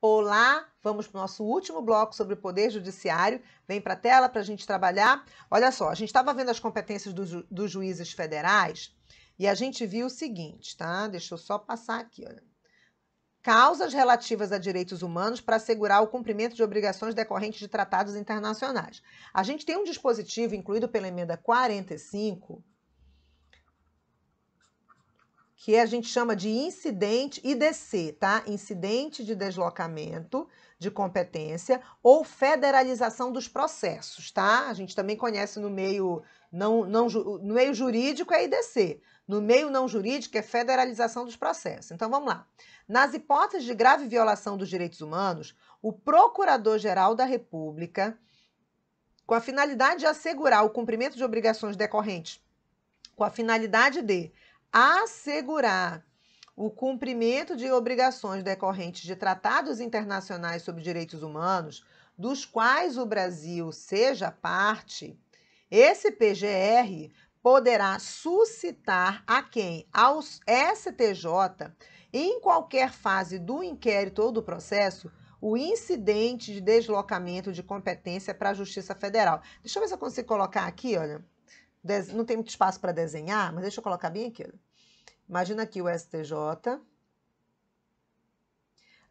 Olá, vamos para o nosso último bloco sobre o Poder Judiciário. Vem para a tela para a gente trabalhar. Olha só, a gente estava vendo as competências dos juízes federais e a gente viu o seguinte, tá? Deixa eu só passar aqui, olha. Causas relativas a direitos humanos para assegurar o cumprimento de obrigações decorrentes de tratados internacionais. A gente tem um dispositivo incluído pela emenda 45, que a gente chama de incidente IDC, tá? Incidente de deslocamento de competência ou federalização dos processos, tá? A gente também conhece no meio no meio jurídico é IDC, no meio não jurídico é federalização dos processos. Então vamos lá. Nas hipóteses de grave violação dos direitos humanos, o Procurador-Geral da República, com a finalidade de assegurar o cumprimento de obrigações decorrentes, com a finalidade de assegurar o cumprimento de obrigações decorrentes de tratados internacionais sobre direitos humanos, dos quais o Brasil seja parte, esse PGR poderá suscitar a quem? Ao STJ, em qualquer fase do inquérito ou do processo, o incidente de deslocamento de competência para a Justiça Federal. Deixa eu ver se eu consigo colocar aqui, olha. Não tem muito espaço para desenhar, mas deixa eu colocar bem aqui. Imagina aqui o STJ.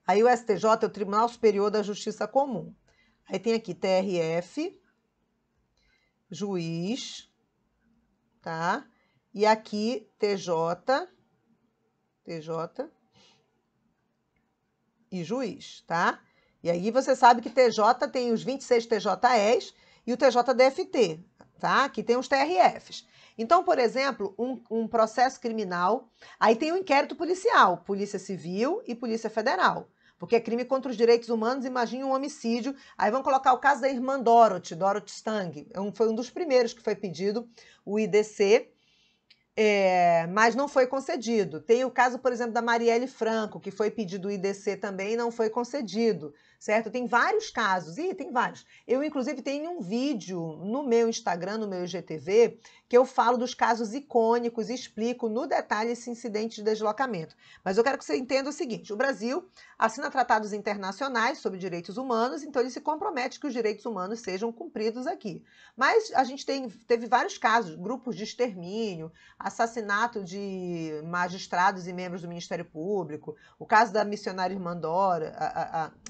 Aí o STJ é o Tribunal Superior da Justiça Comum. Aí tem aqui TRF, juiz, tá? E aqui TJ e juiz, tá? E aí você sabe que TJ tem os 26 TJEs e o TJDFT, tá? Aqui tem os TRFs. Então, por exemplo, um processo criminal, aí tem o inquérito policial, Polícia Civil e Polícia Federal, porque é crime contra os direitos humanos, imagine um homicídio, aí vão colocar o caso da irmã Dorothy Stang, foi um dos primeiros que foi pedido, o IDC, mas não foi concedido. Tem o caso, por exemplo, da Marielle Franco, que foi pedido o IDC também e não foi concedido, certo? Tem vários casos, tem vários. Eu, inclusive, tenho um vídeo no meu Instagram, no meu IGTV, que eu falo dos casos icônicos e explico no detalhe esse incidente de deslocamento. Mas eu quero que você entenda o seguinte, o Brasil assina tratados internacionais sobre direitos humanos, então ele se compromete que os direitos humanos sejam cumpridos aqui. Mas a gente teve vários casos, grupos de extermínio, assassinato de magistrados e membros do Ministério Público, o caso da missionária irmã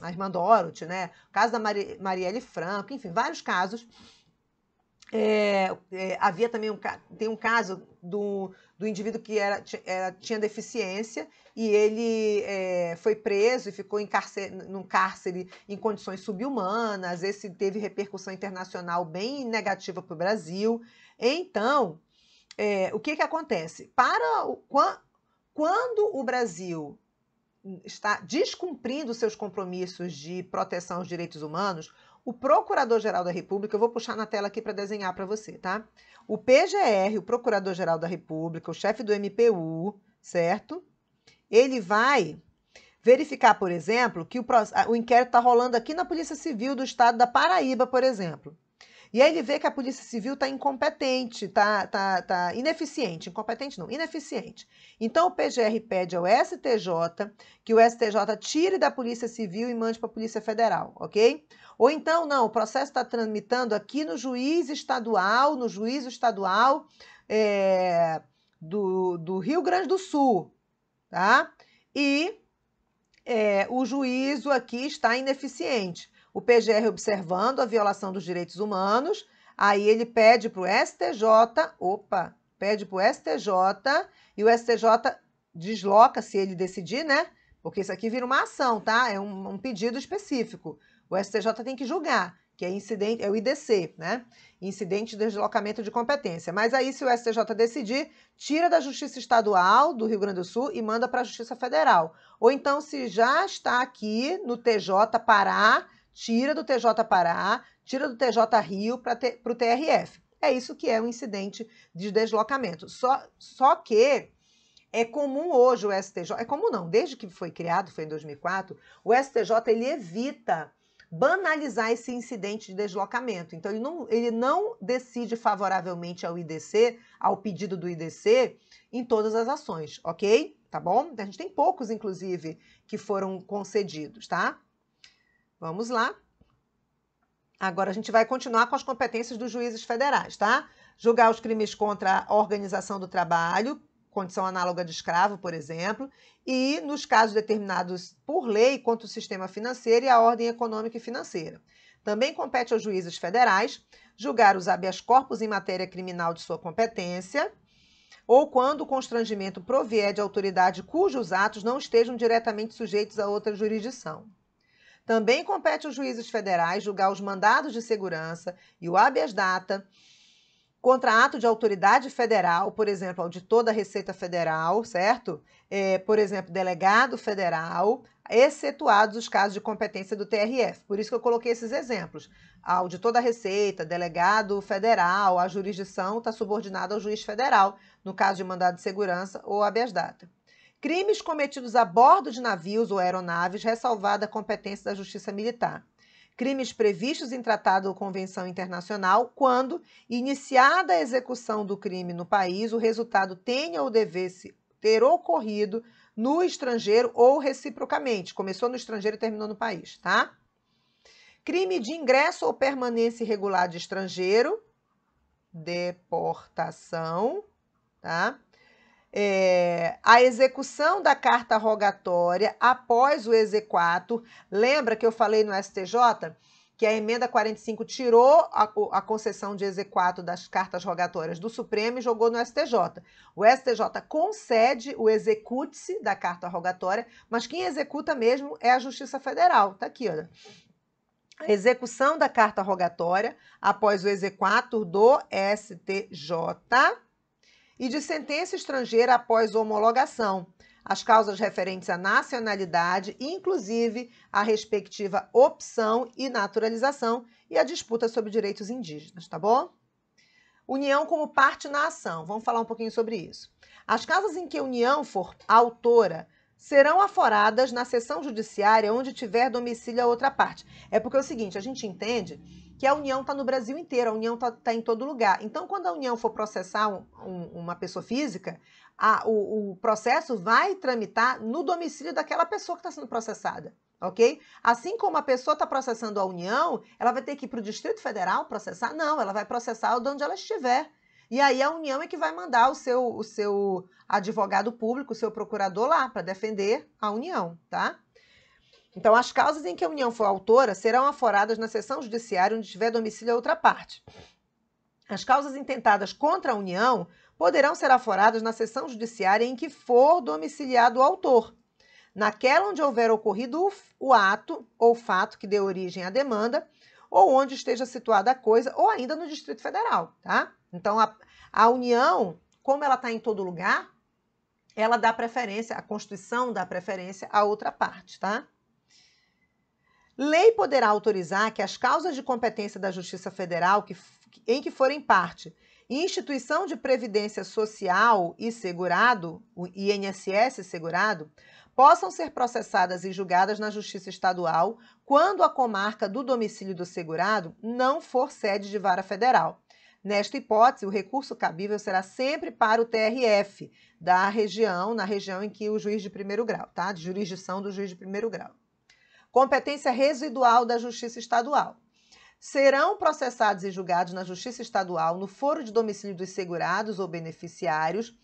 a irmã Dorothy, né? O caso da Marielle Franco, enfim, vários casos. Havia também tem um caso do indivíduo que tinha deficiência e ele foi preso e ficou num cárcere em condições subhumanas. Esse teve repercussão internacional bem negativa para o Brasil. Então, o que acontece? Quando o Brasil está descumprindo seus compromissos de proteção aos direitos humanos, o Procurador-Geral da República, eu vou puxar na tela aqui para desenhar para você, tá? O PGR, o Procurador-Geral da República, o chefe do MPU, certo? Ele vai verificar, por exemplo, que o inquérito está rolando aqui na Polícia Civil do Estado da Paraíba, por exemplo. E aí ele vê que a Polícia Civil está incompetente, tá ineficiente. Incompetente não, ineficiente. Então o PGR pede ao STJ que o STJ tire da Polícia Civil e mande para a Polícia Federal, ok? Ou então, não, o processo está tramitando aqui no juízo estadual do Rio Grande do Sul, tá? E o juízo aqui está ineficiente. O PGR observando a violação dos direitos humanos, aí ele pede para o STJ, e o STJ desloca, se ele decidir, né? Porque isso aqui vira uma ação, tá? É um pedido específico. O STJ tem que julgar, que é incidente, é o IDC, né? Incidente de deslocamento de competência. Mas aí, se o STJ decidir, tira da Justiça Estadual do Rio Grande do Sul e manda para a Justiça Federal. Ou então, se já está aqui no TJ Pará, tira do TJ Pará, tira do TJ Rio para o TRF. É isso que é um incidente de deslocamento. Só que é comum hoje o STJ, é comum não, desde que foi criado, foi em 2004, o STJ ele evita banalizar esse incidente de deslocamento. Então, ele não decide favoravelmente ao IDC, ao pedido do IDC, em todas as ações, ok? Tá bom? A gente tem poucos, inclusive, que foram concedidos, tá? Vamos lá. Agora a gente vai continuar com as competências dos juízes federais, tá? Julgar os crimes contra a organização do trabalho, condição análoga de escravo, por exemplo, e nos casos determinados por lei contra o sistema financeiro e a ordem econômica e financeira. Também compete aos juízes federais julgar os habeas corpus em matéria criminal de sua competência, ou quando o constrangimento provier de autoridade cujos atos não estejam diretamente sujeitos a outra jurisdição. Também compete aos juízes federais julgar os mandados de segurança e o habeas data contra ato de autoridade federal, por exemplo, auditor da Receita Federal, certo? Por exemplo, delegado federal, excetuados os casos de competência do TRF. Por isso que eu coloquei esses exemplos. Auditor da Receita, delegado federal, a jurisdição está subordinada ao juiz federal, no caso de mandado de segurança ou habeas data. Crimes cometidos a bordo de navios ou aeronaves, ressalvada a competência da Justiça Militar. Crimes previstos em tratado ou convenção internacional, quando, iniciada a execução do crime no país, o resultado tenha ou devesse ter ocorrido no estrangeiro ou reciprocamente. Começou no estrangeiro e terminou no país, tá? Crime de ingresso ou permanência irregular de estrangeiro, deportação, tá? A execução da carta rogatória após o exequatur. Lembra que eu falei no STJ que a emenda 45 tirou a concessão de exequatur das cartas rogatórias do Supremo e jogou no STJ. O STJ concede o execute-se da carta rogatória, mas quem executa mesmo é a Justiça Federal. Tá aqui, olha. A execução da carta rogatória após o exequatur do STJ e de sentença estrangeira após homologação, as causas referentes à nacionalidade, inclusive a respectiva opção e naturalização e a disputa sobre direitos indígenas, tá bom? União como parte na ação, vamos falar um pouquinho sobre isso. As causas em que a União for autora serão aforadas na seção judiciária onde tiver domicílio a outra parte. É porque é o seguinte, a gente entende que a União está no Brasil inteiro, a União está em todo lugar. Então, quando a União for processar uma pessoa física, o processo vai tramitar no domicílio daquela pessoa que está sendo processada, ok? Assim como a pessoa está processando a União, ela vai ter que ir para o Distrito Federal processar? Não, ela vai processar de onde ela estiver. E aí a União é que vai mandar o seu advogado público, o seu procurador lá para defender a União, tá? Então, as causas em que a União for autora serão aforadas na seção judiciária onde tiver domicílio a outra parte. As causas intentadas contra a União poderão ser aforadas na seção judiciária em que for domiciliado o autor, naquela onde houver ocorrido o ato ou fato que dê origem à demanda, ou onde esteja situada a coisa, ou ainda no Distrito Federal, tá? Então, a União, como ela está em todo lugar, ela dá preferência, a Constituição dá preferência à outra parte, tá? Lei poderá autorizar que as causas de competência da Justiça Federal em que forem parte instituição de previdência social e segurado, o INSS segurado, possam ser processadas e julgadas na Justiça Estadual quando a comarca do domicílio do segurado não for sede de vara federal. Nesta hipótese, o recurso cabível será sempre para o TRF da região, na região em que o juiz de primeiro grau, tá? De jurisdição do juiz de primeiro grau. Competência residual da Justiça Estadual. Serão processados e julgados na Justiça Estadual, no foro de domicílio dos segurados ou beneficiários,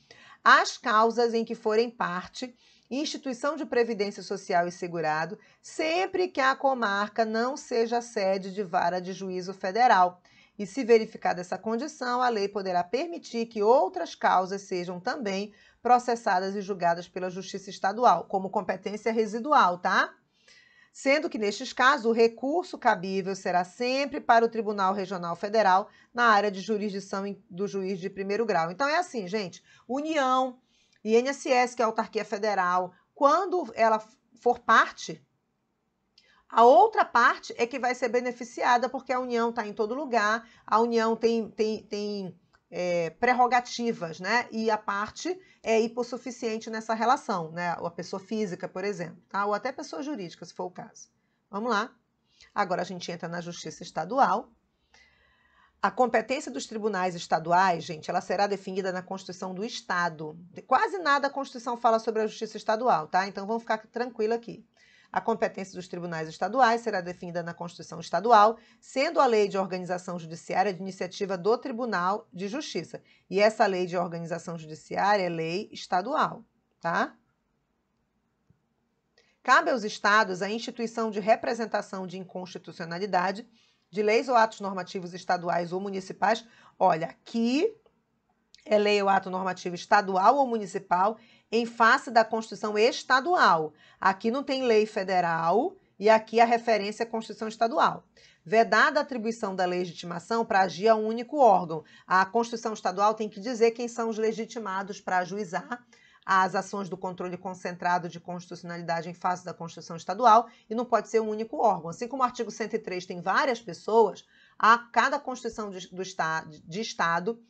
as causas em que forem parte instituição de previdência social e segurado, sempre que a comarca não seja sede de vara de juízo federal. E se verificada essa condição, a lei poderá permitir que outras causas sejam também processadas e julgadas pela Justiça Estadual, como competência residual, tá? Sendo que, nestes casos, o recurso cabível será sempre para o Tribunal Regional Federal na área de jurisdição do juiz de primeiro grau. Então, é assim, gente, União, INSS, que é a autarquia federal, quando ela for parte, a outra parte é que vai ser beneficiada, porque a União está em todo lugar, a União tem prerrogativas, né? E a parte é hipossuficiente nessa relação, né? A pessoa física, por exemplo, tá? Ou até pessoa jurídica, se for o caso. Vamos lá. Agora a gente entra na Justiça Estadual. A competência dos tribunais estaduais, gente, ela será definida na Constituição do Estado. Quase nada a Constituição fala sobre a Justiça Estadual, tá? Então vamos ficar tranquilo aqui. A competência dos tribunais estaduais será definida na Constituição Estadual, sendo a lei de organização judiciária de iniciativa do Tribunal de Justiça. E essa lei de organização judiciária é lei estadual, tá? Cabe aos estados a instituição de representação de inconstitucionalidade de leis ou atos normativos estaduais ou municipais. Olha, aqui é lei ou ato normativo estadual ou municipal em face da Constituição estadual. Aqui não tem lei federal e aqui a referência é a Constituição estadual. Vedada a atribuição da legitimação para agir a um único órgão. A Constituição estadual tem que dizer quem são os legitimados para ajuizar as ações do controle concentrado de constitucionalidade em face da Constituição estadual e não pode ser um único órgão. Assim como o artigo 103 tem várias pessoas, a cada Constituição de Estado,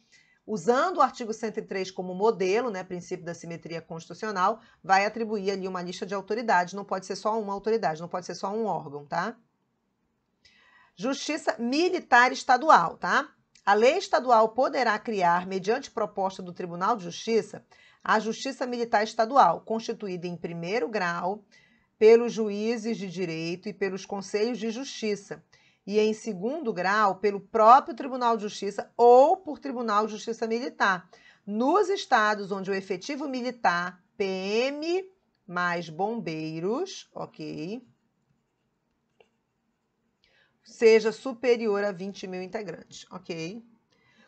usando o artigo 103 como modelo, né, princípio da simetria constitucional, vai atribuir ali uma lista de autoridades, não pode ser só uma autoridade, não pode ser só um órgão, tá? Justiça Militar Estadual, tá? A lei estadual poderá criar, mediante proposta do Tribunal de Justiça, a Justiça Militar Estadual, constituída em primeiro grau pelos juízes de direito e pelos conselhos de justiça, e em segundo grau pelo próprio Tribunal de Justiça ou por Tribunal de Justiça Militar, nos estados onde o efetivo militar, PM mais bombeiros, ok, seja superior a 20 mil integrantes, ok?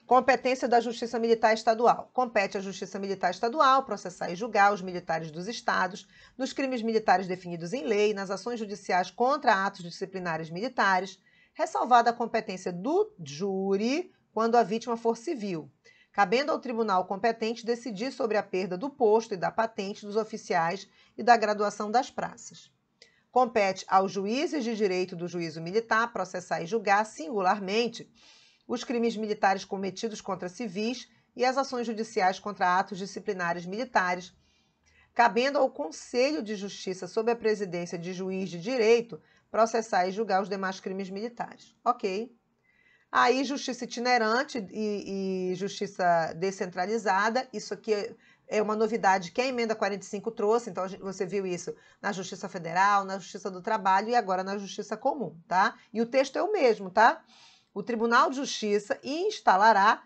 Competência da Justiça Militar Estadual. Compete à Justiça Militar Estadual processar e julgar os militares dos estados nos crimes militares definidos em lei, nas ações judiciais contra atos disciplinares militares, ressalvada a competência do júri quando a vítima for civil, cabendo ao tribunal competente decidir sobre a perda do posto e da patente dos oficiais e da graduação das praças. Compete aos juízes de direito do juízo militar processar e julgar singularmente os crimes militares cometidos contra civis e as ações judiciais contra atos disciplinares militares, cabendo ao Conselho de Justiça, sob a presidência de juiz de direito, processar e julgar os demais crimes militares. Ok. Aí, justiça itinerante e justiça descentralizada, isso aqui é uma novidade que a emenda 45 trouxe, então você viu isso na Justiça Federal, na Justiça do Trabalho e agora na Justiça Comum, tá? E o texto é o mesmo, tá? O Tribunal de Justiça instalará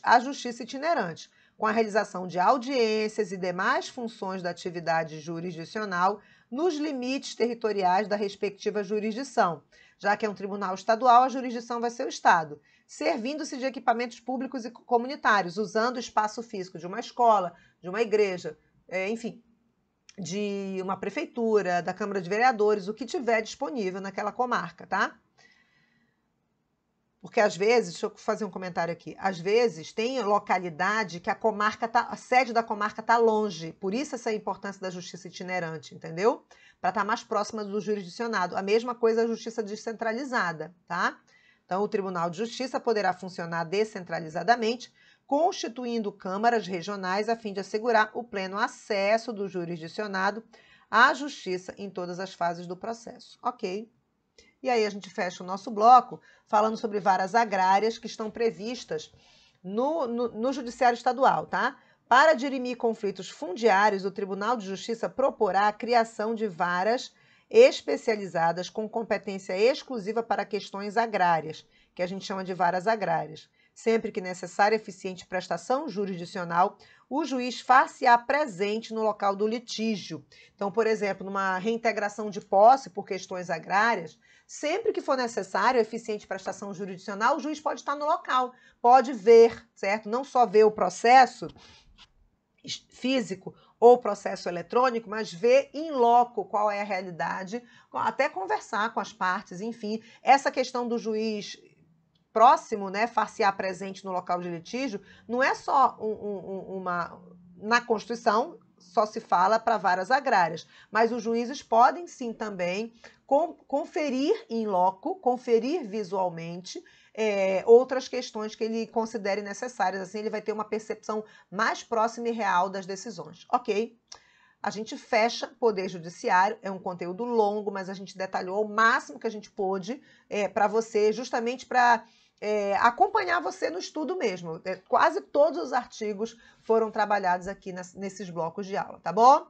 a justiça itinerante, com a realização de audiências e demais funções da atividade jurisdicional nos limites territoriais da respectiva jurisdição. Já que é um tribunal estadual, a jurisdição vai ser o Estado, servindo-se de equipamentos públicos e comunitários, usando o espaço físico de uma escola, de uma igreja, enfim, de uma prefeitura, da Câmara de Vereadores, o que tiver disponível naquela comarca, tá? Porque às vezes, deixa eu fazer um comentário aqui, às vezes tem localidade que a sede da comarca está longe, por isso essa importância da justiça itinerante, entendeu? Para estar mais próxima do jurisdicionado. A mesma coisa a justiça descentralizada, tá? Então, o Tribunal de Justiça poderá funcionar descentralizadamente, constituindo câmaras regionais a fim de assegurar o pleno acesso do jurisdicionado à justiça em todas as fases do processo. Ok? E aí a gente fecha o nosso bloco falando sobre varas agrárias que estão previstas no Judiciário Estadual, tá? Para dirimir conflitos fundiários, o Tribunal de Justiça proporá a criação de varas especializadas com competência exclusiva para questões agrárias, que a gente chama de varas agrárias. Sempre que necessária eficiente prestação jurisdicional, o juiz far-se-á presente no local do litígio. Então, por exemplo, numa reintegração de posse por questões agrárias, sempre que for necessário eficiente prestação jurisdicional, o juiz pode estar no local, pode ver, certo? Não só ver o processo físico ou processo eletrônico, mas ver em loco qual é a realidade, até conversar com as partes, enfim. Essa questão do juiz próximo, né, far-se-á presente no local de litígio, não é só na Constituição, só se fala para varas agrárias, mas os juízes podem sim também conferir em loco, conferir visualmente outras questões que ele considere necessárias, assim ele vai ter uma percepção mais próxima e real das decisões, ok? A gente fecha Poder Judiciário, é um conteúdo longo, mas a gente detalhou o máximo que a gente pôde para você, justamente para acompanhar você no estudo mesmo. Quase todos os artigos foram trabalhados aqui nesses blocos de aula, tá bom?